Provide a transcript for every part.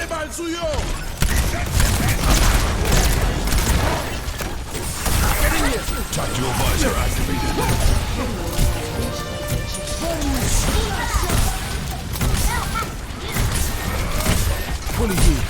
말 수요. Talk to advisor activated. Fully healed.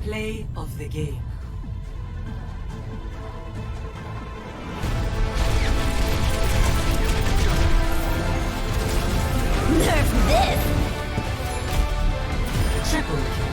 Play of the game. Nerf this! Triple kill.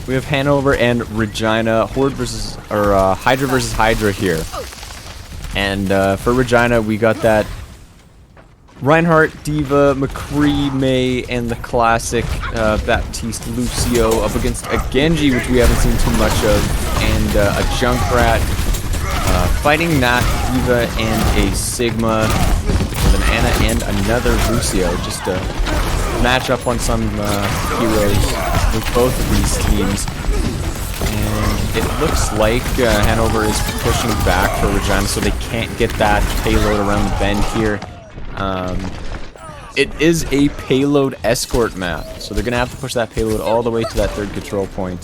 We have Hanover and Regina, Horde versus, or Hydra versus Hydra here. And for Regina, we got that Reinhardt, D.Va, McCree, May, and the classic Baptiste Lucio up against a Genji, which we haven't seen too much of, and a Junkrat fighting Nat, D.Va, and a Sigma with an Ana and another Lucio, just to match up on some heroes with both of these teams. And it looks like Hanover is pushing back for Regina, so they can't get that payload around the bend here. It is a payload escort map, so they're gonna have to push that payload all the way to that third control point.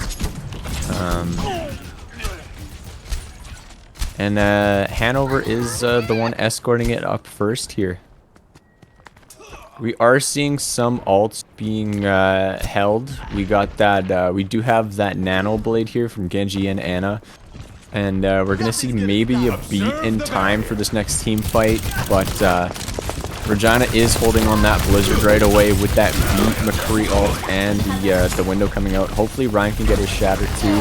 And Hanover is the one escorting it up first here. We are seeing some ults being held. We got that. We do have that nano blade here from Genji and Ana. And we're going to see maybe a beat in time for this next team fight, but Regina is holding on that Blizzard right away with that beat, McCree ult, and the window coming out. Hopefully Ryan can get his shatter too.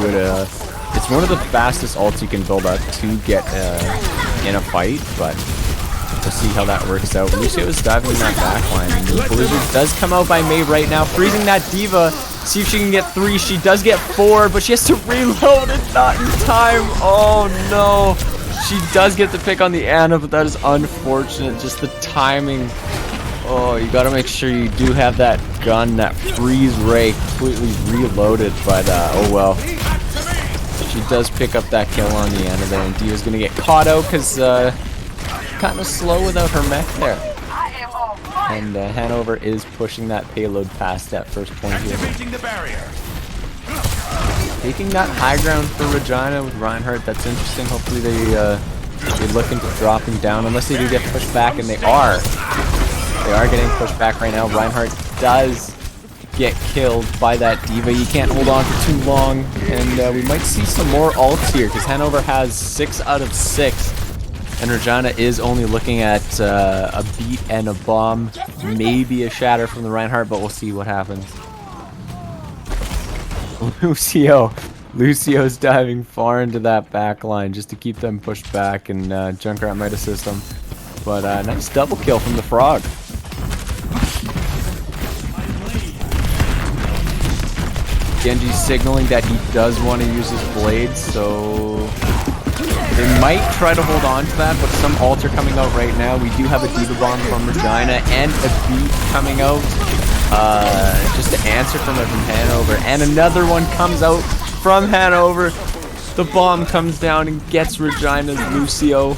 It's one of the fastest ults you can build up to get in a fight, but we'll see how that works out. Lucio is diving in that backline, and the Blizzard does come out by May right now, freezing that D.Va. See if she can get 3. She does get 4, but she has to reload it, not in time. Oh no. She does get the pick on the Ana, but that is unfortunate. Just the timing. Oh, you gotta make sure you do have that gun, that freeze ray completely reloaded, but oh well. She does pick up that kill on the Ana there, and D.Va's gonna get caught out because kind of slow without her mech there. And Hanover is pushing that payload past that first point here. Taking that high ground for Regina with Reinhardt, that's interesting. Hopefully they look into dropping down, unless they do get pushed back, and they are. They are getting pushed back right now. Reinhardt does get killed by that D.Va. You can't hold on for too long, and we might see some more ults here, because Hanover has 6 out of 6. And Regina is only looking at a beat and a bomb, maybe a shatter from the Reinhardt, but we'll see what happens. Lucio's diving far into that back line just to keep them pushed back, and Junkrat might assist them. But nice double kill from the Frog. Genji's signaling that he does want to use his blades, so they might try to hold on to that, but some ults are coming out right now. We do have a D.Va bomb from Regina and a beat coming out just to answer from it from Hanover. And another one comes out from Hanover. The bomb comes down and gets Regina's Lucio.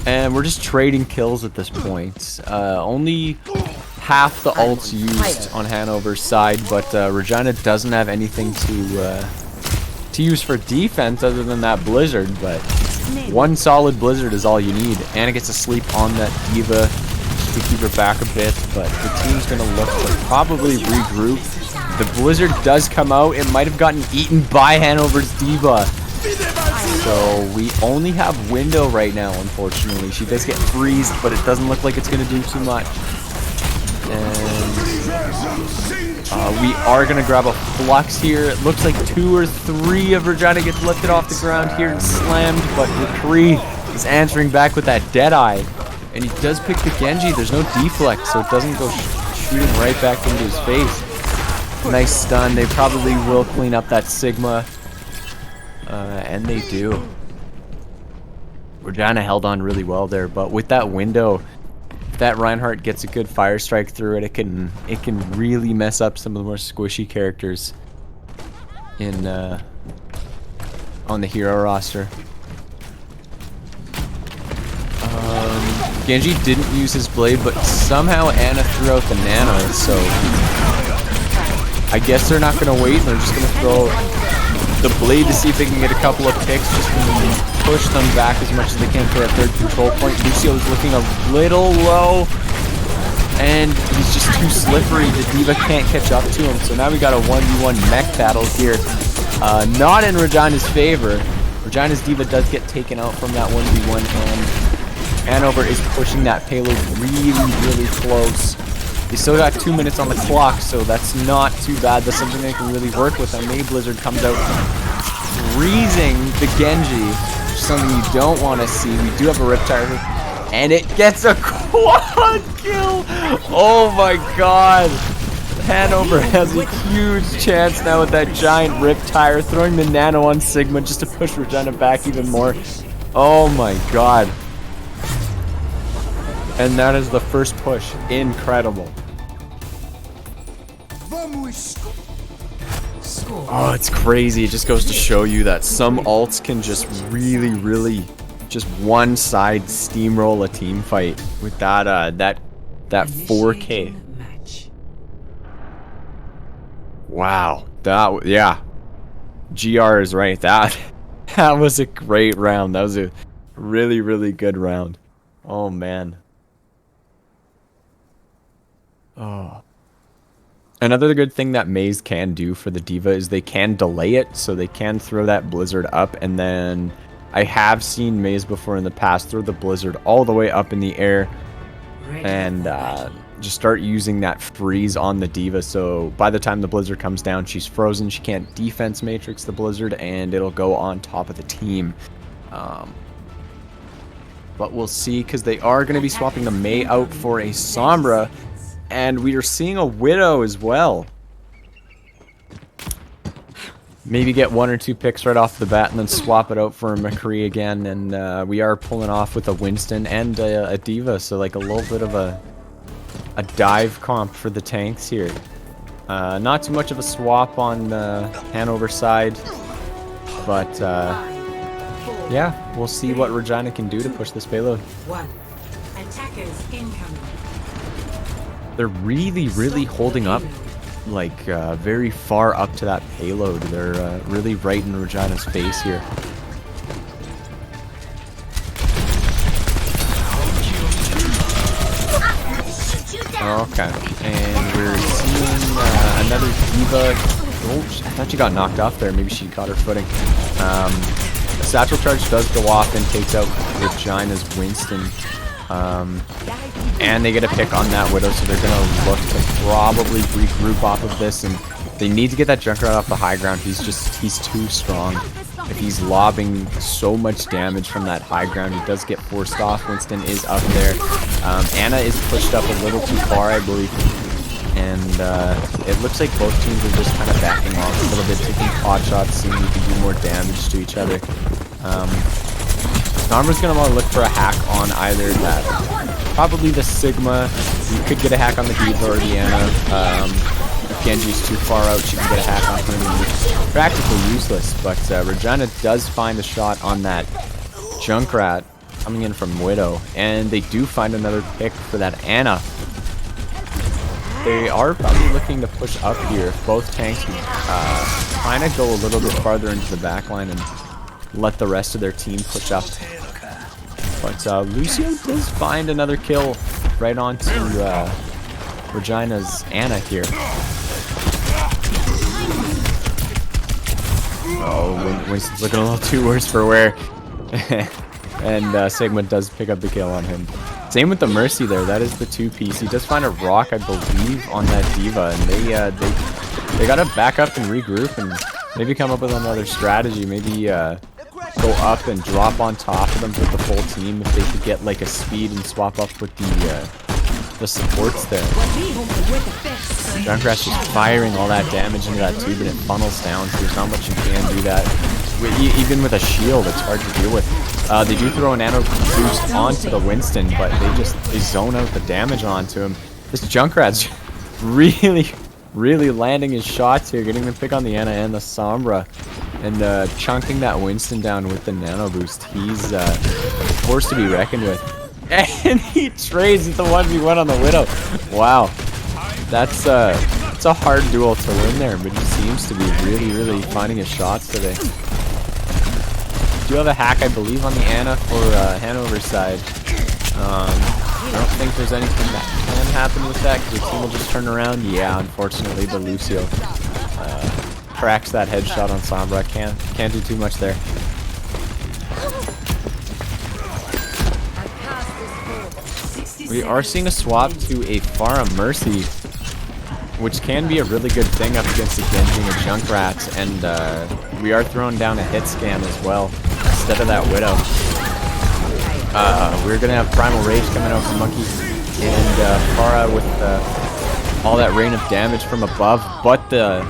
And we're just trading kills at this point. Only half the ults used on Hanover's side, but Regina doesn't have anything to use for defense other than that Blizzard, but one solid Blizzard is all you need. Ana gets to sleep on that D.Va just to keep her back a bit, but the team's going to look to probably regroup. The Blizzard does come out. It might have gotten eaten by Hanover's D.Va. So we only have window right now, unfortunately. She does get freezed, but it doesn't look like it's going to do too much. And we are going to grab a flux here. It looks like 2 or 3 of Regina gets lifted off the ground here and slammed, but McCree is answering back with that Deadeye. And he does pick the Genji. There's no deflect, so it doesn't go shooting right back into his face. Nice stun. They probably will clean up that Sigma. And they do. Regina held on really well there, but with that window, if that Reinhardt gets a good fire strike through it, it can really mess up some of the more squishy characters in on the hero roster. Genji didn't use his blade, but somehow Ana threw out the nano, so I guess they're not going to wait, and they're just going to throw the blade to see if they can get a couple of ticks, just to push them back as much as they can for that third control point. Lucio is looking a little low, and he's just too slippery. The D.Va can't catch up to him, so now we got a 1v1 mech battle here. Not in Regina's favor. Regina's D.Va does get taken out from that 1v1, and Hanover is pushing that payload really, really close. They still got 2 minutes on the clock, so that's not too bad. That's something they can really work with. And maybe Blizzard comes out freezing the Genji, which is something you don't want to see. We do have a Riptire, and it gets a quad kill. Oh my god. Hanover has a huge chance now with that giant Riptire, throwing the Nano on Sigma just to push Regina back even more. Oh my god. And that is the first push. Incredible. Oh, it's crazy. It just goes to show you that some alts can just really just one side steamroll a team fight with that 4K. Wow. Yeah. GR is right. That was a great round. That was a really good round. Oh man. Oh. Another good thing that Maze can do for the D.Va is they can delay it, so they can throw that Blizzard up, and then I have seen Maze before in the past throw the Blizzard all the way up in the air and just start using that freeze on the D.Va, so by the time the Blizzard comes down, she's frozen, she can't defense matrix the Blizzard, and it'll go on top of the team. But we'll see, because they are going to be swapping the Mei out for a Sombra, and we are seeing a Widow as well. Maybe get 1 or 2 picks right off the bat and then swap it out for a McCree again. And we are pulling off with a Winston and a D.Va. So like a little bit of a dive comp for the tanks here. Not too much of a swap on the Hanover side. But yeah, we'll see what Regina can do to push this payload. Attackers incoming. They're really holding up, like very far up to that payload. They're really right in Regina's face here. Okay, and we're seeing another D.Va. Oh, I thought she got knocked off there. Maybe she caught her footing. A satchel charge does go off and takes out Regina's Winston. And they get a pick on that Widow, so they're going to look to probably regroup off of this, and they need to get that Junkrat off the high ground. He's too strong. If he's lobbing so much damage from that high ground, he does get forced off. Winston is up there. Ana is pushed up a little too far, I believe, and it looks like both teams are just kind of backing off a little bit, taking pot shots, seeing who can do more damage to each other. Sombra's going to want to look for a hack on either that, probably the Sigma. You could get a hack on the D.Va or the Ana. If Genji's too far out, she can get a hack on him. It's practically useless, but Regina does find a shot on that Junkrat coming in from Widow, and they do find another pick for that Ana. They are probably looking to push up here. Both tanks kind of go a little bit farther into the backline and let the rest of their team push up. But Lucio does find another kill right onto Regina's Ana here. Oh, Winston's looking a little too worse for wear. And Sigma does pick up the kill on him. Same with the Mercy there. That is the 2-piece. He does find a rock, I believe, on that D.Va, and they gotta back up and regroup and maybe come up with another strategy. Maybe go up and drop on top of them with the full team if they could get like a speed and swap up with the supports there. Junkrat's just firing all that damage into that tube and it funnels down, so there's not much you can do that. Even with a shield, it's hard to deal with. They do throw a nano boost onto the Winston, but they zone out the damage onto him. This Junkrat's really landing his shots here, getting the pick on the Ana and the Sombra, and chunking that Winston down with the nano boost. He's forced to be reckoned with. And he trades the 1v1 on the Widow. Wow. It's a hard duel to win there, but he seems to be really finding his shots today. Do have a hack, I believe, on the Ana for Hanover side. I don't think there's anything that can happen with that, because the team will just turn around. Yeah, unfortunately, the Lucio cracks that headshot on Sombra. Can't do too much there. We are seeing a swap to a Pharah Mercy, which can be a really good thing up against the Genji and the Junkrats, and we are throwing down a hit scan as well, instead of that Widow. We're going to have Primal Rage coming out from Monkey, and Pharah with all that rain of damage from above, but the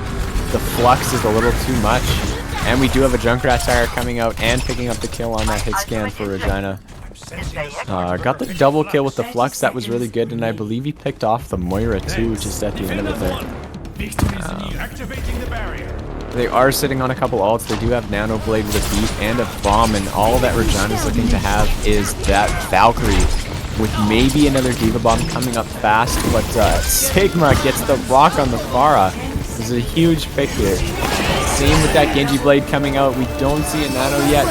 flux is a little too much. And we do have a Junkrat Tire coming out and picking up the kill on that hit scan for Regina. Got the double kill with the flux, that was really good, and I believe he picked off the Moira too, just at the end of it there. They are sitting on a couple ults. They do have Nano Blade with a beat and a bomb, and all that Regina's looking to have is that Valkyrie with maybe another Diva Bomb coming up fast, but Sigma gets the rock on the Pharah. This is a huge pick here. Same with that Genji Blade coming out. We don't see a Nano yet.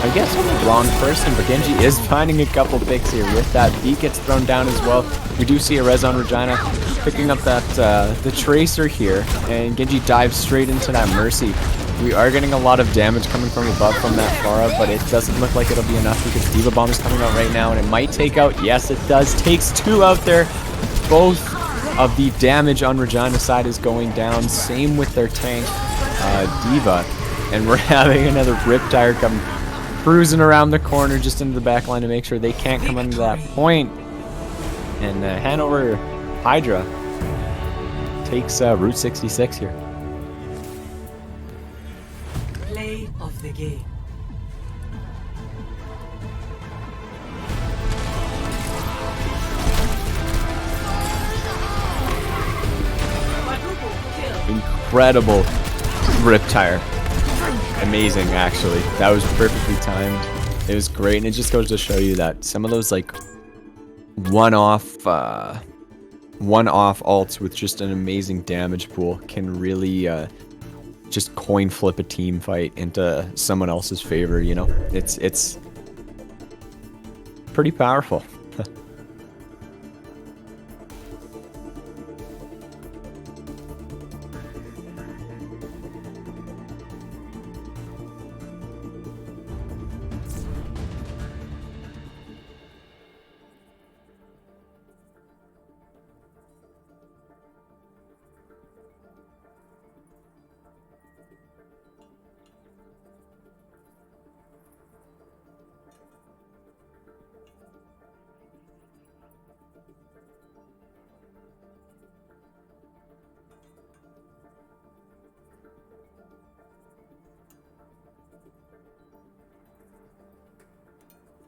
I guess I'm the wrong person, but Genji is finding a couple picks here. With that, beat gets thrown down as well. We do see a res on Regina, picking up that the Tracer here, and Genji dives straight into that Mercy. We are getting a lot of damage coming from above from that Pharah, but it doesn't look like it'll be enough because Diva Bomb is coming out right now, and it might take out. Yes, it does. Takes two out there. Both of the damage on Regina's side is going down. Same with their tank, Diva. And we're having another Riptire come cruising around the corner just into the back line to make sure they can't come under that point. And Hanover Hydra takes Route 66 here. Play of the game. Incredible Riptire. Amazing, actually. That was perfectly timed. It was great, and it just goes to show you that some of those like one-off ults with just an amazing damage pool can really just coin flip a team fight into someone else's favor. You know, it's pretty powerful.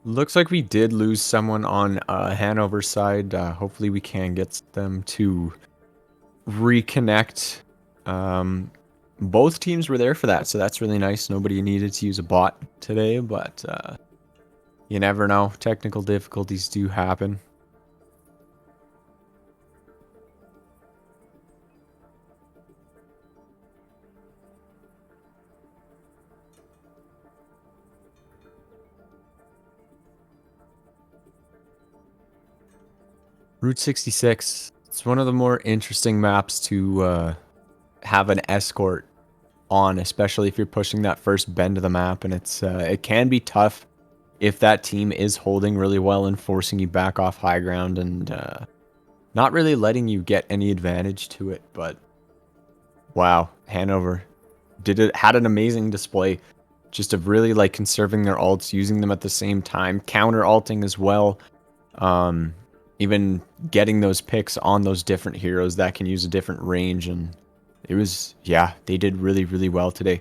Looks like we did lose someone on Hanover's side. Hopefully we can get them to reconnect. Both teams were there for that, so that's really nice. Nobody needed to use a bot today, but you never know. Technical difficulties do happen. Route 66. It's one of the more interesting maps to have an escort on, especially if you're pushing that first bend of the map, and it can be tough if that team is holding really well and forcing you back off high ground and not really letting you get any advantage to it. But wow, Hanover had an amazing display just of really like conserving their ults, using them at the same time, counter ulting as well. Even getting those picks on those different heroes that can use a different range, and it was, yeah, they did really, really well today.